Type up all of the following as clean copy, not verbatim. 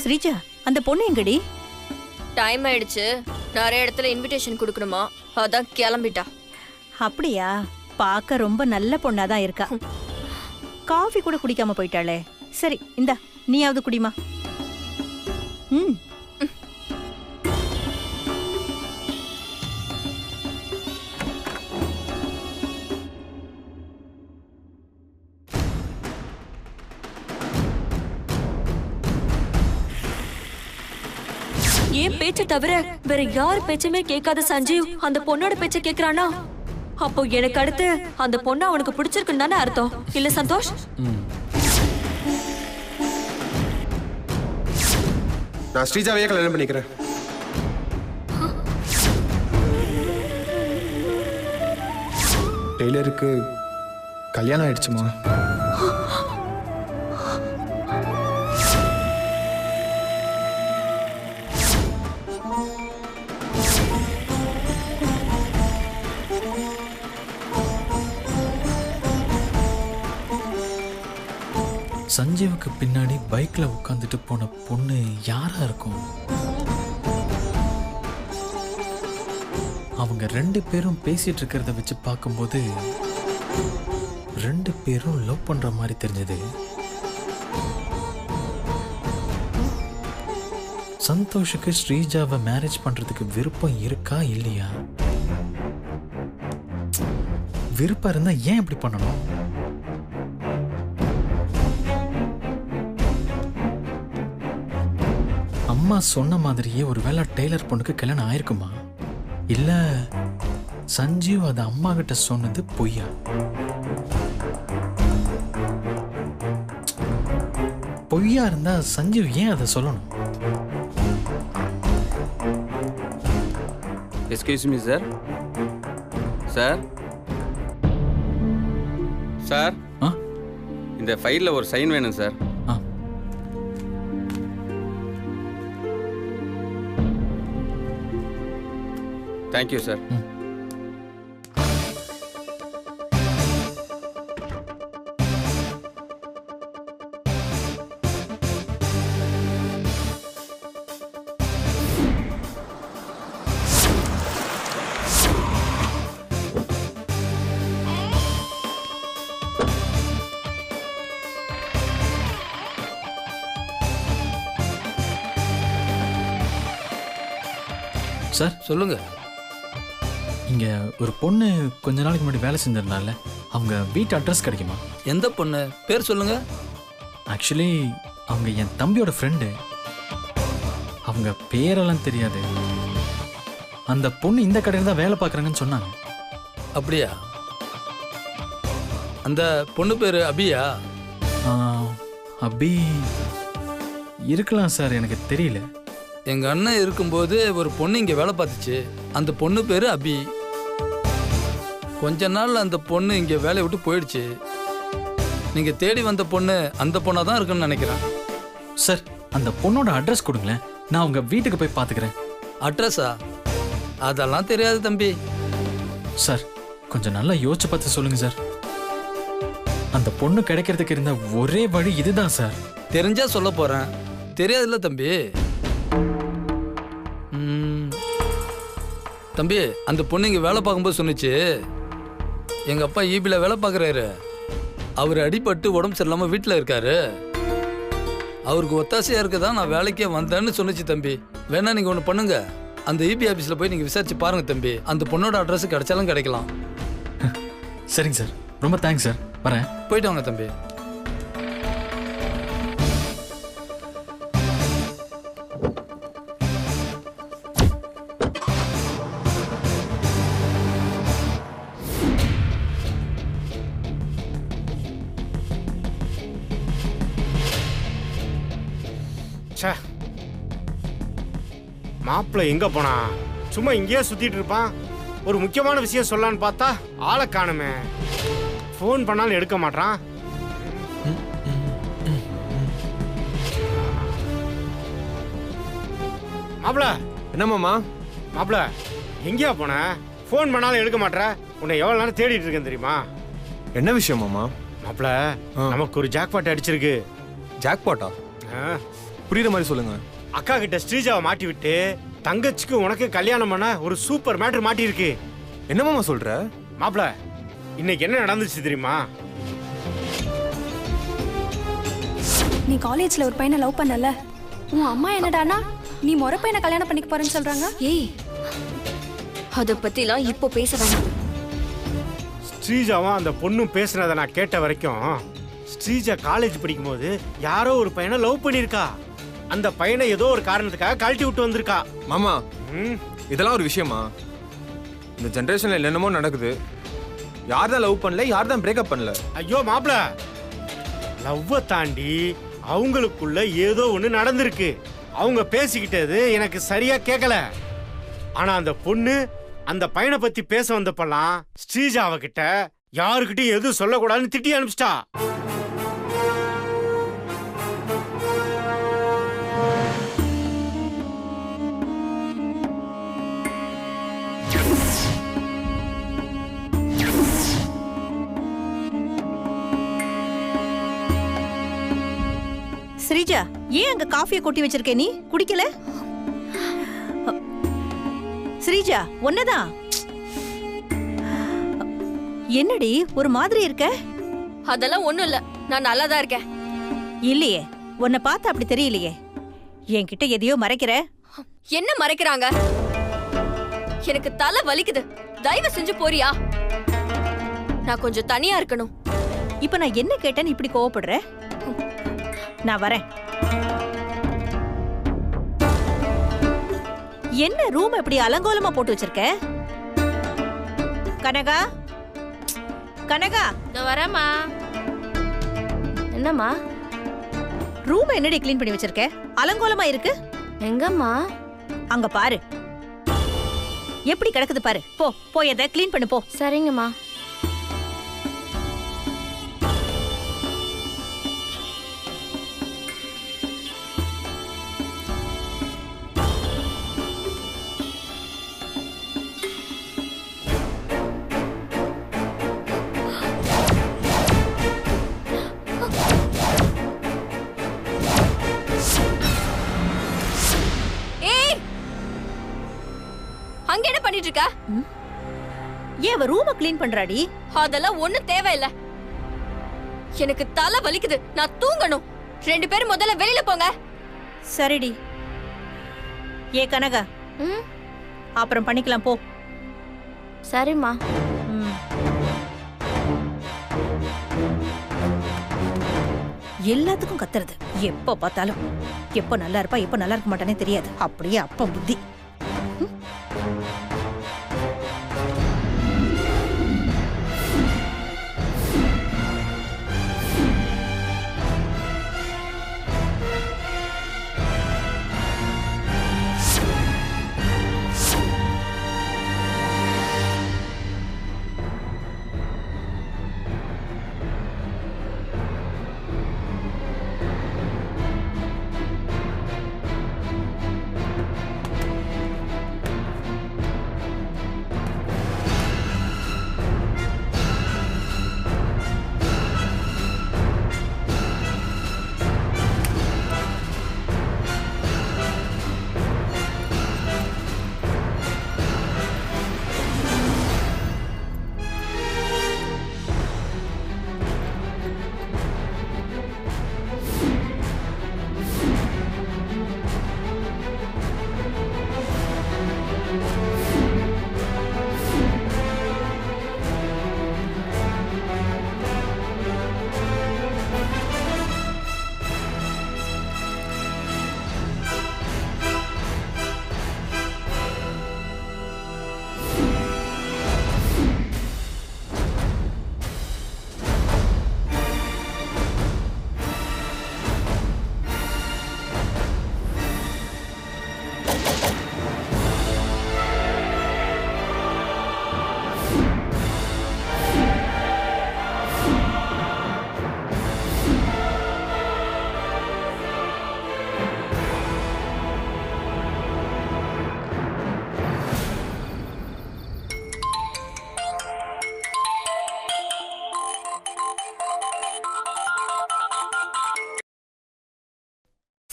ஸ்ரீஜா, அந்த பொண்ணு எங்கடி? டைம் ஆயிடுச்சு, நிறைய இடத்துல இன்விடேஷன் கொடுக்கணுமா, அதான் கிளம்பிட்டா. அப்படியா? பார்க்க ரொம்ப நல்ல பொண்ணாதான் இருக்கா. காஃபி கூட குடிக்காம போயிட்டாளே. சரி, இந்தா நீயாவது குடிமா. ம். ஏன் பேச்ச தவிர வேற யார் பேச்சுமே கேட்காத சஞ்சீவ் அந்த பொண்ணோட பேச்ச கேக்குறானா? அப்போ எனக்கு அடுத்து அந்த பொண்ணு அவனுக்கு பிடிச்சிருக்குன்னு தானே அர்த்தம், இல்ல சந்தோஷ்? நான் ஸ்ரீஜாவையே கல்யாணம் பண்ணிக்கிறேன். டெய்லருக்கு கல்யாணம் ஆயிடுச்சுமா? சஞ்சீவுக்கு பின்னாடி பைக்ல உட்காந்துட்டு போன பொண்ணு யாரா இருக்கும்? அவங்க 2 பேரும் பேசிட்டு இருக்கிறத வச்சு பார்க்கும்போது 2 பேரும் லவ் பண்ற மாதிரி தெரிஞ்சது. சந்தோஷுக்கு ஸ்ரீஜாவை மேரேஜ் பண்றதுக்கு விருப்பம் இருக்கா இல்லையா? விருப்பம் இருந்தா ஏன் இப்படி பண்ணணும்? அம்மா சொன்ன மாதிரியே ஒருவேளை டெய்லர் பொண்ணுக்கு கல்யாணம் ஆயிருக்குமா? இல்ல சஞ்சீவ் அது அம்மா கிட்ட சொன்னது பொய்யா? பொய்யா இருந்தா சஞ்சீவ் ஏன் அதை சொல்லணும்? Excuse me sir. Sir sir, இந்த ஃபைலில் ஒரு சைன் வேணும் சார். Thank you sir. சார் சொல்லுங்க. இங்க ஒரு பொண்ணு கொஞ்ச நாளைக்கு முன்னாடி வேலை செஞ்சிருந்தால, அவங்க வீட்டு அட்ரஸ் கிடைக்குமா? எந்த பொண்ணு பேர் சொல்லுங்க. ஆக்சுவலி அவங்க என் தம்பியோட ஃப்ரெண்டு. அவங்க பேரெல்லாம் தெரியாது. அந்த பொண்ணு இந்த கடையில் தான் வேலை பார்க்குறாங்கன்னு சொன்னாங்க. அப்படியா? அந்த பொண்ணு பேரு அபியா? அபி இருக்கலாம் சார், எனக்கு தெரியல. எங்க அண்ணன் இருக்கும்போது ஒரு பொண்ணு இங்க வேலை பார்த்துச்சு. அந்த பொண்ணு பேரு அபி. கொஞ்ச நாள் அந்த பொண்ணு இங்க வேலையை விட்டு போயிடுச்சு. நீங்க தேடி வந்த பொண்ணு அந்த பொண்ணா தான் இருக்குன்னு நினைக்கிறேன். சார், அந்த பொண்ணோட அட்ரஸ் கொடுங்களேன், நான் உங்க வீட்டுக்கு போய் பார்த்துக்கிறேன். அட்ரஸா? அதெல்லாம் தெரியாது தம்பி. சார், கொஞ்சம் நல்லா யோசிச்சு பார்த்து சொல்லுங்க சார். அந்த பொண்ணு கிடைக்கிறதுக்கு இருந்த ஒரே வழி இதுதான் சார். தெரிஞ்சா சொல்ல போறேன், தெரியாதுல்ல தம்பி. தம்பி, அந்த பொண்ணு இங்க வேலை பார்க்கும்போது சொன்னிச்சு, எங்க அப்பா ஈபில வேலை பார்க்குறாரு, அவர் அடிபட்டு உடம்பு சரியில்லாம வீட்டில் இருக்காரு, அவருக்கு ஒத்தாசையா இருக்கதான் நான் வேலைக்கே வந்தேன்னு சொன்னிச்சு தம்பி. வேணா நீங்க ஒன்று பண்ணுங்க, அந்த இபி ஆஃபீஸில் போய் நீங்க விசாரிச்சு பாருங்க தம்பி. அந்த பொண்ணோட அட்ரஸ் கிடைச்சாலும் கிடைக்கலாம். சரிங்க சார், ரொம்ப தேங்க்ஸ் சார், வரேன். போயிட்டு வாங்க தம்பி. மாப்பிள்ள எங்க போனா? சும்மா இங்கேயே சுத்திட்டு இருப்பான். ஒரு முக்கியமான விஷயம் சொல்லலான்னு பார்த்தா ஆளை காணுமே. ஃபோன் பண்ணாலும் எடுக்க மாட்டான். மாப்பிள்ள. என்னம்மாமா? மாப்பிள்ள எங்கேயா போன? ஃபோன் பண்ணாலும் எடுக்க மாட்டேற. உன்னை எவ்வளவு நேரம் தேடிட்டு இருக்கேன் தெரியுமா? என்ன விஷயம் மாமா? மாப்பிள்ள, நமக்கு ஒரு ஜாக்பாட் அடிச்சிருக்கு. ஜாக்பாட்டா? புரியுற மாதிரி சொல்லுங்க. அக்கா கிட்ட ஸ்ரீஜாவை மாட்டி விட்டு தங்கச்சிக்கு உனக்கு கல்யாணம் பண்ண ஒரு சூப்பர் மேட்டர் மாட்டி இருக்கு. என்ன மாமா சொல்ற? மாப்பிள, இன்னைக்கு என்ன நடந்துச்சு தெரியுமா? நீ காலேஜ்ல ஒரு பையனை லவ் பண்ணல, உன் அம்மா என்னடானா நீ முறை பையனை கல்யாணம் பண்ணிக்க போறேன்னு சொல்றாங்க. ஏய், அத பத்திலாம் இப்போ பேச வேண்டாம். ஸ்ரீஜாவும் அந்த பொண்ணும் பேசுனதை நான் கேட்ட வரைக்கும் ஸ்ரீஜா காலேஜ் படிக்கும் போது யாரோ ஒரு பையனை லவ் பண்ணிருக்கா. அந்த பையனை ஏதோ ஒரு காரணத்துக்காக கழட்டி விட்டு வந்திருக்கா. மாமா, இதெல்லாம் ஒரு விஷயமா? இந்த ஜெனரேஷன்ல என்னென்னமோ நடக்குது. யார் தான் லவ் பண்ணல, யார் தான் பிரேக்கப் பண்ணல? ஐயோ மாப்பிள, லவ்வை தாண்டி அவங்களுக்குள்ள ஏதோ ஒண்ணு நடந்திருக்கு. அவங்க பேசிக்கிட்டது எனக்கு சரியா கேட்கல. ஆனா அந்த பொண்ணு அந்த பையனை பத்தி பேச வந்தப்பெல்லாம் ஸ்ரீஜா அவகிட்ட யாருக்கிட்டையும் எதுவும் சொல்லக்கூடாதுன்னு திட்டி அனுப்பிச்சிட்டா. ஸ்ரீஜா, ஏன் அங்க காஃபியை கொட்டி வச்சிருக்க? நீ குடிக்கல? ஸ்ரீஜா, ஒன்னதான். என்னடி ஒரு மாதிரி இருக்க? அதெல்லாம் ஒண்ணும் இல்ல, நான் நல்லா தான் இருக்கேன். இல்லையே, உன்னை பார்த்து அப்படி தெரியலையே. என்கிட்ட எதையோ மறைக்கிற. என்ன மறைக்கிறாங்க? எனக்கு தலை வலிக்குது, தயவு செஞ்சு போறியா? நான் கொஞ்சம் தனியா இருக்கணும். இப்ப நான் என்ன கேட்டேன்னு இப்படி கோவப்படுற? நான் வரேன். என்ன ரூம் இப்படி அலங்கோலமா போட்டு வச்சிருக்க? கனகா, கனகா, நான் வரேம்மா. என்னம்மா? ரூம் என்னடி க்ளீன் பண்ணி வச்சிருக்க? அலங்கோலமா இருக்கு. எங்கம்மா? அங்க பாரு, எப்படி கிடக்குது பாரு. போ போய் அதை க்ளீன் பண்ணு போ. சரிங்கம்மா. அங்க என்ன பண்ணிட்டு இருக்க? ஏன் அவ ரூம க்ளீன் பண்றாடி? அதெல்லாம் ஒண்ணும் தேவையில்ல. எனக்கு தலை வலிக்குது, நான் தூங்கணும். 2 பேரும் முதல்ல வெளியில போங்க. சரிடி. ஏ கனகா, அப்புறம் பண்ணிக்கலாம் போ. சரிம்மா. எல்லாத்துக்கும் கத்துறது. எப்ப பார்த்தாலும் எப்ப நல்லா இருப்பா எப்ப நல்லா இருக்க மாட்டானே தெரியாது. அப்படியே அப்ப புத்தி.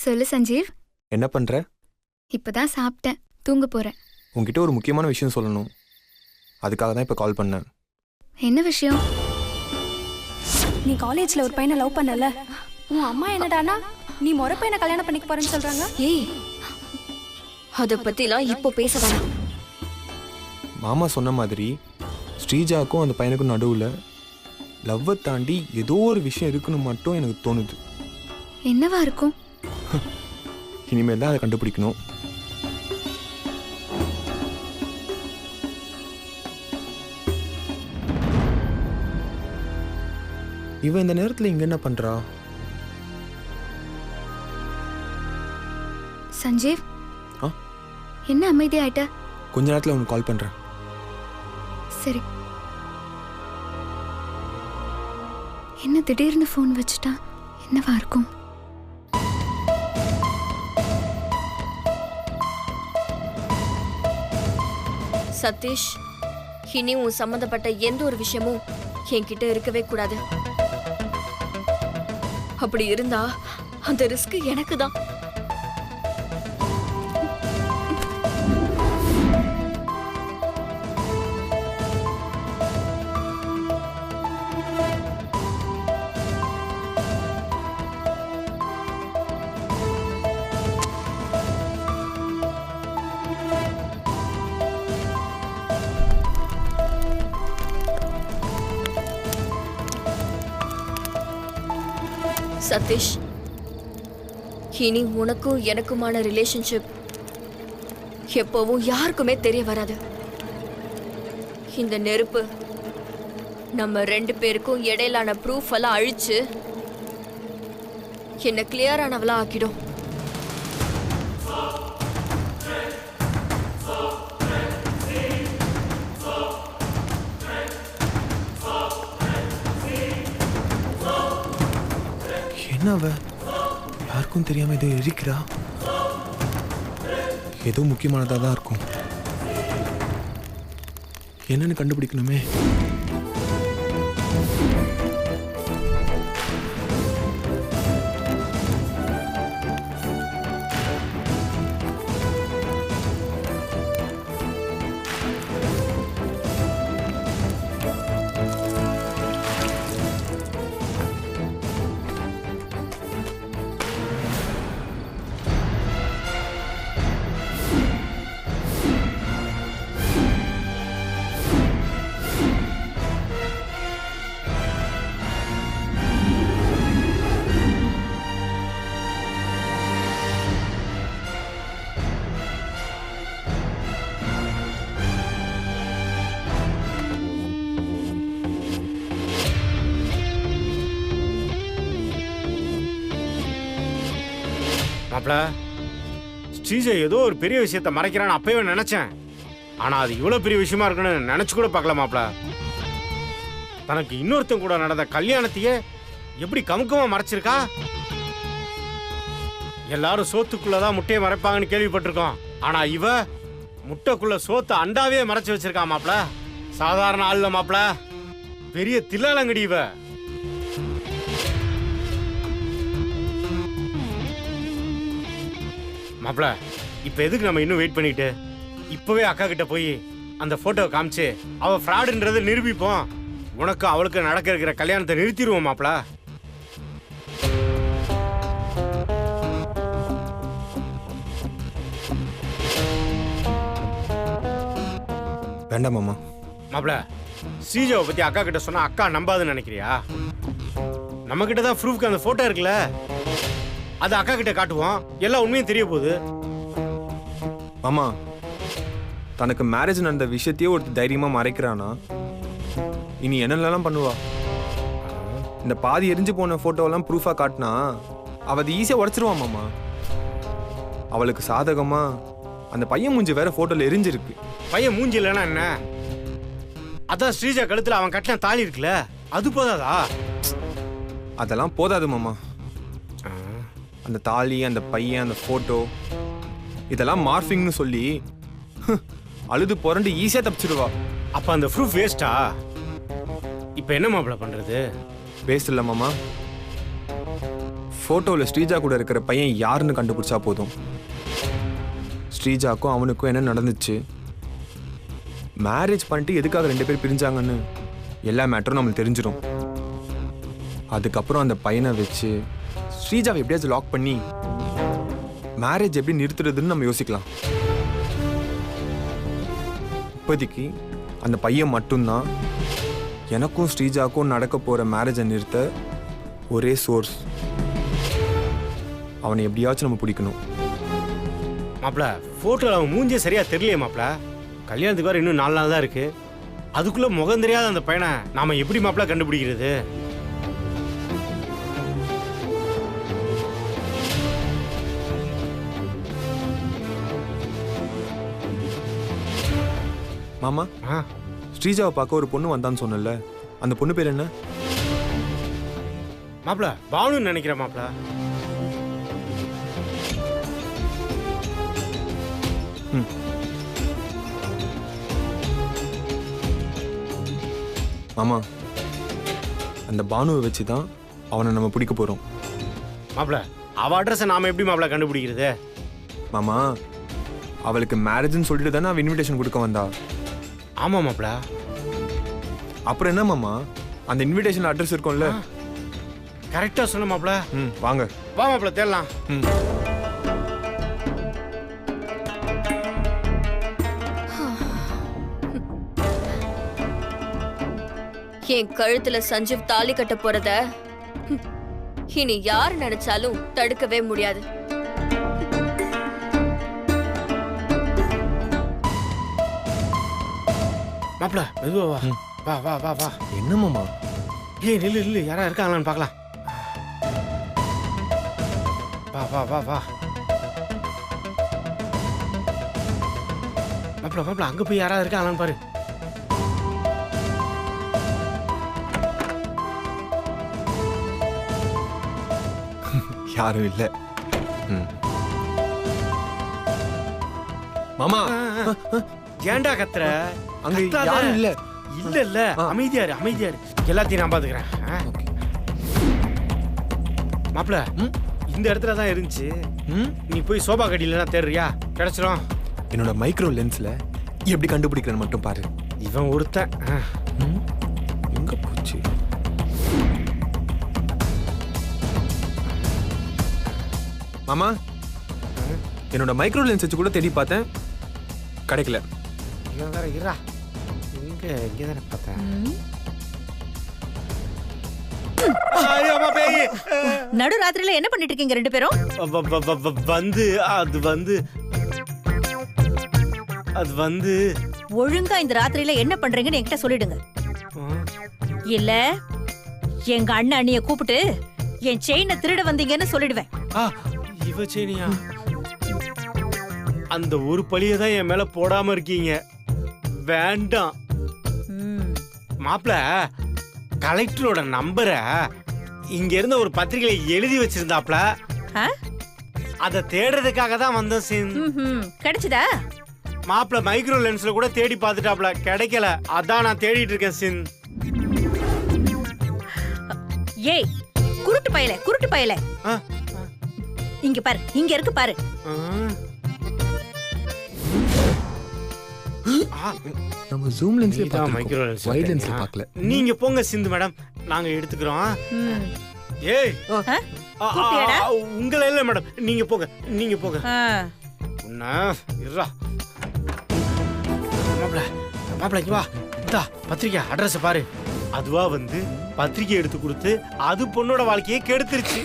சொல்லு சஞ்சீவ். என்ன பண்ற? இப்பதான் சாப்பிட்டேன், தூங்க போறேன். உன்கிட்ட ஒரு முக்கியமான விஷயம் சொல்லணும். அதுக்காக தான் இப்போ கால் பண்ணேன். என்ன விஷயம்? நீ காலேஜ்ல ஒரு பையனை லவ் பண்ணல, உன் அம்மா என்னடானா நீ முறை பையனை கல்யாணம் பண்ணிக்க போறேன்னு சொல்றாங்க. ஏய், அத பத்திலாம் இப்போ பேச வேணாம். மாமா சொன்ன மாதிரி ஸ்ரீஜாக்கும் அந்த பையனுக்கும் நடுவில் லவ்வை தாண்டி ஏதோ ஒரு விஷயம் இருக்குன்னு மட்டும் எனக்கு தோணுது. என்னவா இருக்கும்? இனிமேல் தான் அதை கண்டுபிடிக்கணும். இவன் இந்த நேரத்தில் இங்க என்ன பண்றா? சஞ்சீவ், என்ன அமைதியாயிட்ட? கொஞ்ச நேரத்தில் உனக்கு கால் பண்றேன். சரி. என்ன திடீர்னு ஃபோன் வச்சுட்டா? என்னவா இருக்கும்? சதீஷ், இனி உன் சம்பந்தப்பட்ட எந்த ஒரு விஷயமும் என்கிட்ட இருக்கவே கூடாது. அப்படி இருந்தா அந்த ரிஸ்க் எனக்கு தான். சதீஷ், இனி உனக்கும் எனக்குமான ரிலேஷன்ஷிப் எப்பவும் யாருக்குமே தெரிய வராது. இந்த நெருப்பு நம்ம 2 பேருக்கும் இடையிலான ப்ரூஃப் எல்லாம் அழிச்சு என்ன கிளியரானவளா ஆக்கிடும். என்ன அவ யாருக்கும் தெரியாம ஏதோ இருக்கிறா? ஏதோ முக்கியமானதாக தான் இருக்கும். என்னன்னு கண்டுபிடிக்கணுமே. மாப்ள, ஸ்ரீஜா ஏதோ ஒரு பெரிய விஷயத்தை மறைக்கிறான்னு அப்பவே நினைச்சேன். ஆனா அது இவ்வளவு பெரிய விஷயமா இருக்குன்னு நினைச்சு கூட பார்க்கல மாப்ள. தனக்கு இன்னொருத்தன் கூட நடந்த கல்யாணத்தையே எப்படி கமுக்கமா மறைச்சிருக்கா? எல்லாரும் சோத்துக்குள்ளதான் முட்டையை மறைப்பாங்கன்னு கேள்விப்பட்டிருக்கோம். ஆனா இவ முட்டைக்குள்ள சோத்து அண்டாவே மறைச்சு வச்சிருக்கா மாப்ள. சாதாரண ஆள் மாப்ள, பெரிய தில்லாலங்கடி இவ. மாப்ள, இப்ப எதுக்கு நம்ம இன்னும் வெயிட் பண்ணிட்டு? இப்பவே அக்கா கிட்ட போய் அந்த போட்டோவை காமிச்சு அவ ஃப்ராடுன்றதை நிரூபிப்போம். உனக்கு அவளுக்கு நடக்க இருக்கிற கல்யாணத்தை நிறுத்திடுவோம் மாப்ள. வேண்டாம் மாமா. மாப்ள, ஸ்ரீஜாவை பத்தி அக்கா கிட்ட சொன்னா அக்கா நம்பாதுன்னு நினைக்கிறியா? நம்ம கிட்ட தான் ப்ரூஃப்க்கு அந்த போட்டோ இருக்குல்ல, அது அக்கா கிட்ட காட்டுவோம். எல்லா உண்மையும் தெரிய போகுது. மாமா, தனக்கு மேரேஜ் நடந்த விஷயத்தையே ஒரு தைரியமா மறைக்கிறானா இனி என்னெல்லாம் பண்ணுவா? இந்த பாதி எரிஞ்சு போன போட்டோவெல்லாம் ப்ரூஃபா காட்டினா அவ அது ஈஸியா உடச்சிருவான் மாமா. அவளுக்கு சாதகமா அந்த பையன் மூஞ்சி வேற போட்டோல எரிஞ்சிருக்கு. பையன் மூஞ்சி இல்லைன்னா என்ன? அதான் ஸ்ரீஜா கழுத்துல அவன் கட்டின தாலி இருக்குல்ல, அது போதாதா? அதெல்லாம் போதாது மாமா. அந்த தாலி, அந்த பையன், அந்த போட்டோ, இதெல்லாம் மார்ஃபிங்னு சொல்லி அழுது புரண்டு ஈஸியா தப்பிச்சிடுவா. அப்ப அந்த ப்ரூஃப் வேஸ்டா? இப்ப என்ன மாப்ள பண்றது? வேஸ்ட் இல்ல மாமா, ஃபோட்டோவில் ஸ்ரீஜா கூட இருக்கிற பையன் யாருன்னு கண்டுபிடிச்சா போதும். ஸ்ரீஜாக்கும் அவனுக்கும் என்ன நடந்துச்சு, மேரேஜ் பண்ணிட்டு எதுக்காக 2 பேர் பிரிஞ்சாங்கன்னு எல்லா மேட்டரும் நம்மளுக்கு தெரிஞ்சிடும். அதுக்கப்புறம் அந்த பையனை வச்சு ஸ்ரீஜாவை எப்படியாச்சும் லாக் பண்ணி மேரேஜ் எப்படி நிறுத்துறதுன்னு நம்ம யோசிக்கலாம். இப்போதைக்கு அந்த பையன் மட்டும்தான் எனக்கும் ஸ்ரீஜாக்கும் நடக்க போகிற மேரேஜை நிறுத்த ஒரே சோர்ஸ். அவனை எப்படியாச்சும் நம்ம பிடிக்கணும். மாப்பிள ஃபோட்டோவில் அவன் மூஞ்சே சரியா தெரியலையே மாப்பிள. கல்யாணத்துக்கு வர இன்னும் 4 நாள் தான் இருக்கு. அதுக்குள்ள முகம் தெரியாத அந்த பையனை நாம எப்படி மாப்பிள கண்டுபிடிக்கிறது? மாமா, ஸ்ரீஜாவை பார்க்க ஒரு பொண்ணு வந்தான்னு சொன்னல, அந்த பொண்ணு பேர் என்ன? மாப்பிள பானுன்னு நினைக்கிறேன் மாப்பிள. மாமா, அந்த பானுவை வச்சு தான் அவனை நம்ம பிடிக்க போறோம். மாப்பிள அவ அட்ரஸை நாம எப்படி மாப்பிள கண்டுபிடிக்கிறது? மாமா, அவளுக்கு மேரேஜ்னு சொல்லிட்டு தானே அவன் இன்விடேஷன் கொடுக்க வந்தா. ஆமா மாப்பிள. அப்புறம் என்ன மாமா, அந்த இன்விடேஷன் அட்ரஸ் இருக்கும்ல? கரெக்டா சொன்ன மாப்பிள. வாங்க வா மாப்பிள தேடலாம். என் கழுத்துல சஞ்சீவ் தாலி கட்ட போறத இனி யார் நினைச்சாலும் தடுக்கவே முடியாது. மாப்பிள மெதுவா வா. வா வா வா வா. என்ன மாமா? ஏய் நில்லு நில்லு, யாரா இருக்காங்களான்னு பார்க்கலாம். வா வா வா வா. மாப்பிள மாப்பிள அங்க போய் யாராவது இருக்காங்களான்னு பாரு. யாரும் இல்ல. மாமா, ஏன்டா கத்துற? அங்க யாரும் இல்ல. இல்ல இல்ல, அமைதியா இரு அமைதியா இரு. எல்லாத்தையும் நான் பாத்துக்கிறேன். மாப்பிள இந்த இடத்துல தான் இருந்துச்சு. நீ போய் சோபா கடியில தேடுறியா? கிடைச்சிடும். என்னோட மைக்ரோ லென்ஸ்ல எப்படி கண்டுபிடிக்கிறேன்னு மட்டும் பாரு. இவன் ஒருத்தன் எங்க போச்சு? மாமா, என்னோட மைக்ரோ லென்ஸ் வச்சு கூட தேடி பார்த்தேன், கிடைக்கல. இவன் வேற இரா. இங்க தானே பார்த்தேன். நடு ராத்திரில என்ன பண்ணிட்டு இருக்கீங்க 2 பேரும்? அது வந்து ஒழுங்கா இந்த ராத்திரில என்ன பண்றீங்கன்னு என்கிட்ட சொல்லிடுங்க. இல்ல எங்க அண்ணன் அண்ணிய கூப்பிட்டு என் செயினை திருட வந்தீங்கன்னு சொல்லிடுவேன். இவ செயினியா? அந்த ஒரு பழிய தான் என் மேல போடாம இருக்கீங்க. வேண்டாம் மாப்பிள. கலெக்டரோட நம்பரை இங்க இருந்த ஒரு பத்திரிகையில எழுதி வச்சிருந்தாப்ல. அத தேடுறதுக்காக தான் வந்தோம் சின். கிடைச்சதா? மாப்பிள மைக்ரோ லென்ஸ்ல கூட தேடி பார்த்துட்டாப்ல, கிடைக்கல. அதான் நான் தேடிட்டு இருக்கேன் சின். ஏய் குருட்டு பயலே, குருட்டு பயலே, இங்க பாரு, இங்க இருக்கு பாரு. நம்ம ஜூம் லென்ஸ்ல பார்த்தோம், மைக்ரோ லென்ஸ் வைட் லென்ஸ்ல பார்க்கல. நீங்க போங்க சிந்து மேடம், நாங்க எடுத்துக்கிறோம். ஏய் உங்கள இல்ல மேடம், நீங்க போங்க, நீங்க போங்க. மாப்பிள மாப்பிள இங்க வா. இந்தா பத்திரிக்கை அட்ரஸ் பாரு. அதுவா வந்து பத்திரிக்கை எடுத்து கொடுத்து அது பொண்ணோட வாழ்க்கையை கெடுத்துருச்சு.